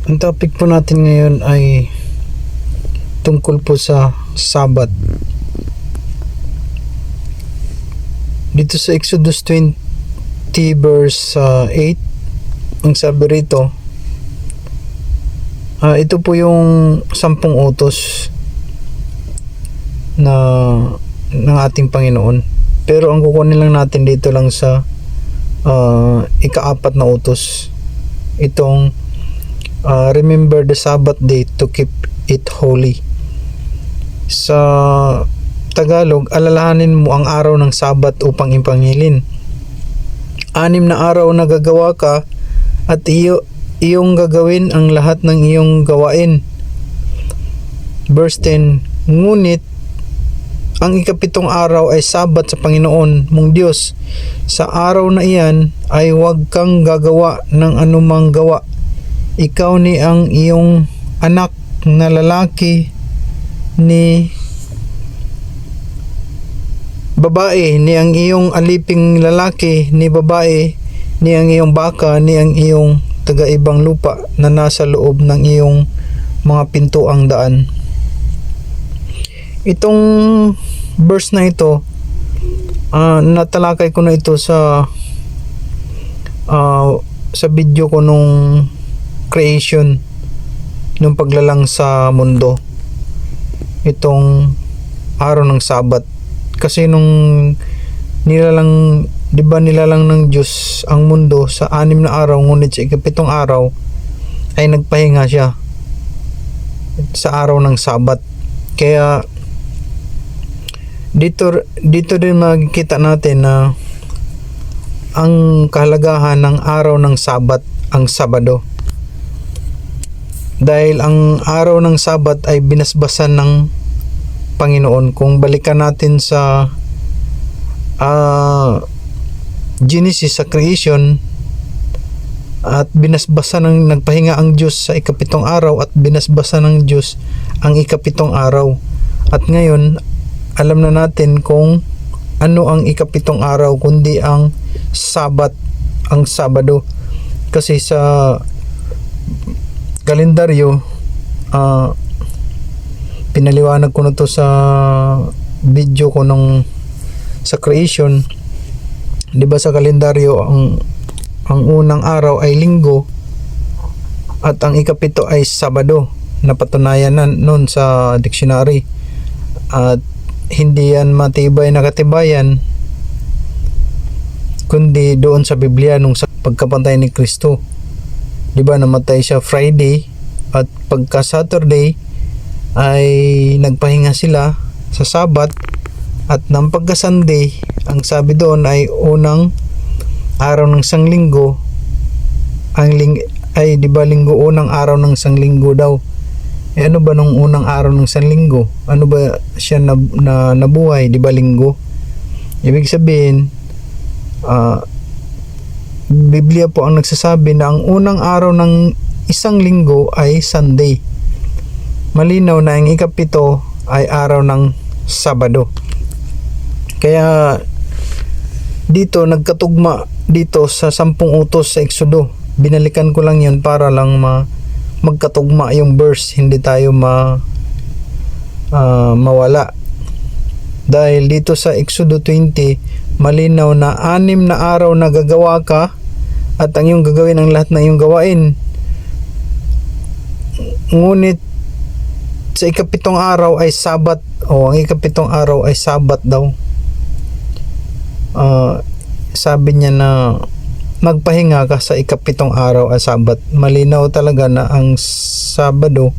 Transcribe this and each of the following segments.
Ang topic po natin ngayon ay tungkol po sa Sabat. Dito sa Exodus 20 verse 8, ang sabi rito, ito po yung 10 utos na ng ating Panginoon. Pero ang kukunin lang natin dito lang sa ika-4 na utos. Itong remember the Sabbath day to keep it holy. Sa Tagalog, alalahanin mo ang araw ng Sabat upang ipangilin. 6 na araw na gagawa ka at iyong gagawin ang lahat ng iyong gawain. Verse 10, ngunit ang ika-7 araw ay Sabat sa Panginoon mong Diyos. Sa araw na iyan ay huwag kang gagawa ng anumang gawa. Ikaw ni ang iyong anak na lalaki ni babae, ni ang iyong aliping lalaki ni babae, ni ang iyong baka, ni ang iyong taga-ibang lupa na nasa loob ng iyong mga pintuang daan. Itong verse na ito, natalakay ko na ito sa video ko nung creation, nung paglalang sa mundo, itong araw ng Sabat. Kasi nung nilalang, di ba nilalang ng Diyos ang mundo sa 6 na araw, ngunit sa ika-7 araw ay nagpahinga siya sa araw ng Sabat. Kaya dito din makikita natin na ang kahalagahan ng araw ng Sabat, ang Sabado. Dahil ang araw ng Sabat ay binasbasan ng Panginoon. Kung balikan natin sa Genesis, sa creation, at binasbasan ng nagpahinga ang Diyos sa ika-7 araw at binasbasan ng Diyos ang ika-7 araw. At ngayon, alam na natin kung ano ang ika-7 araw kundi ang Sabat, ang Sabado. Kasi sa kalendaryo, pinaliwanag ko na to sa video ko nung sa creation. Di ba sa kalendaryo ang unang araw ay Linggo at ang ika-7 ay Sabado. Napatunayan na noon sa dictionary. At hindi yan matibay na katibayan kundi doon sa Biblia nung sa pagkapantay ni Kristo. Di ba namatay siya Friday at pagka Saturday ay nagpahinga sila sa Sabat, at nang pagka Sunday, ang sabi doon ay unang araw ng sanglinggo. Ay di ba linggo, unang araw ng sanglinggo daw. Ano ba nung unang araw ng sanlinggo? Ano ba siya na nabuhay, di ba linggo? Ibig sabihin, Biblia po ang nagsasabi na ang unang araw ng isang linggo ay Sunday. Malinaw na ang ika-7 ay araw ng Sabado. Kaya dito nagkatugma dito sa 10 utos sa Exodo. Binalikan ko lang yun para lang magkatugma yung verse, hindi tayo mawala. Dahil dito sa Exodo 20, malinaw na 6 na araw na gagawa ka at ang iyong gagawin ang lahat ng iyong gawain. Ngunit sa ika-7 araw ay Sabat, o ang ika-7 araw ay Sabat daw. Sabi niya na magpahinga ka sa ika-7 araw ay Sabat. Malinaw talaga na ang Sabado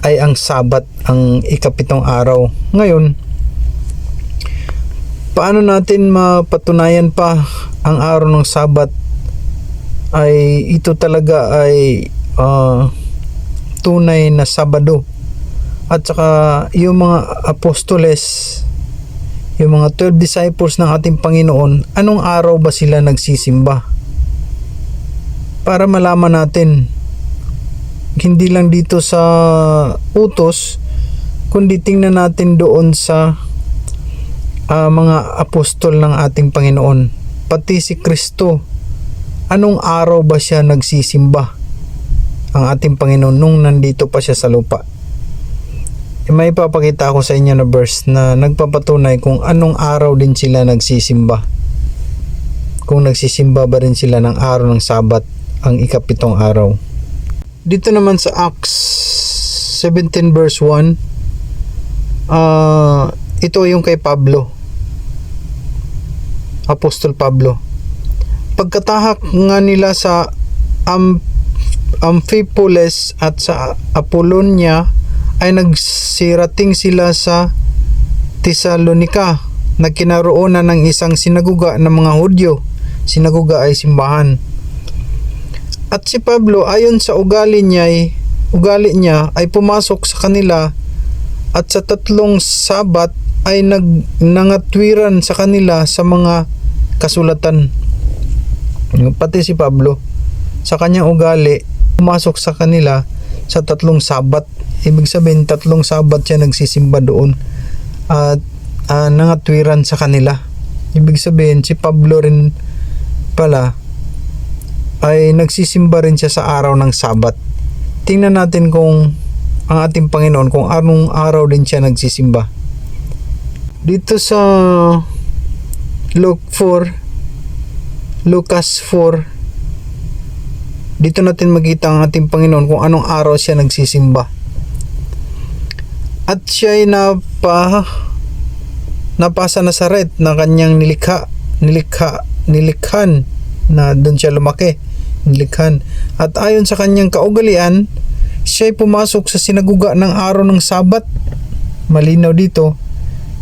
ay ang Sabat, ang ika-7 araw. Ngayon, paano natin mapatunayan pa ang araw ng Sabat ay ito talaga ay tunay na Sabado? At saka yung mga apostoles, yung mga 12 disciples ng ating Panginoon, anong araw ba sila nagsisimba? Para malaman natin, hindi lang dito sa utos, kundi tingnan natin doon sa mga apostol ng ating Panginoon. Pati si Kristo, anong araw ba siya nagsisimba? ang ating Panginoon nung nandito pa siya sa lupa. May ipapakita ako sa inyo na verse na nagpapatunay kung anong araw din sila nagsisimba. Kung nagsisimba ba rin sila ng araw ng Sabat, ang ikapitong araw. Dito naman sa Acts 17 verse 1, ito yung kay Pablo, Apostol Pablo. Pagkatahak nga nila sa Amphipolis at sa Apollonia ay nagsirating sila sa Tesalonica na kinaroonan ng isang sinaguga ng mga Hudyo. Sinaguga ay simbahan. At si Pablo ayon sa ugali niya ay pumasok sa kanila at sa 3 Sabat ay nangatwiran sa kanila sa mga kasulatan. Pati si Pablo sa kanyang ugali pumasok sa kanila sa 3 Sabat. Ibig sabihin 3 Sabat siya nagsisimba doon at nangatwiran sa kanila. Ibig sabihin si Pablo rin pala ay nagsisimba rin siya sa araw ng Sabat. Tingnan natin kung ang ating Panginoon kung anong araw din siya nagsisimba. Dito sa Lucas 4, dito natin makita ang ating Panginoon kung anong araw siya nagsisimba. At siya ay napasa Nazaret na kanyang nilikhan na doon siya lumaki, nilikhan. At ayon sa kanyang kaugalian, siya ay pumasok sa sinaguga ng araw ng Sabat. Malinaw dito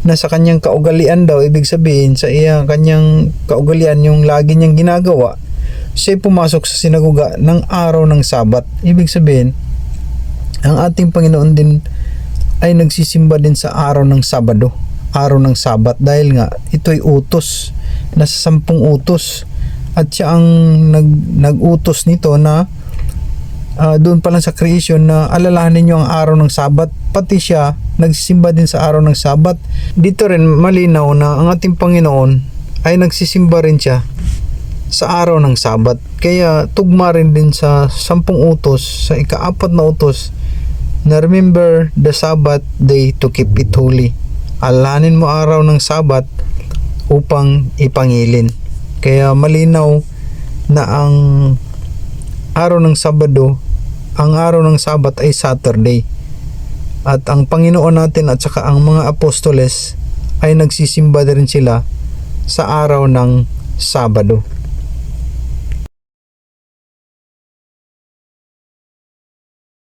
na sa kanyang kaugalian daw, ibig sabihin sa kanyang kaugalian yung lagi niyang ginagawa, siya ay pumasok sa sinaguga ng araw ng Sabat. Ibig sabihin ang ating Panginoon din ay nagsisimba din sa araw ng Sabado, araw ng Sabat, dahil nga ito'y utos, nasa 10 utos at siya ang nag-utos nito na doon pa lang sa creation na alalahanin niyo ang araw ng Sabat. Pati siya nagsisimba din sa araw ng Sabat. Dito rin malinaw na ang ating Panginoon ay nagsisimba rin siya sa araw ng Sabat. Kaya tugma rin din sa 10 utos, sa ika-4 na utos na remember the Sabbath day to keep it holy. Alalahanin mo araw ng Sabat upang ipangilin. Kaya malinaw na ang araw ng Sabado, ang araw ng Sabat ay Saturday. At ang Panginoon natin at saka ang mga apostoles ay nagsisimba din sila sa araw ng Sabado.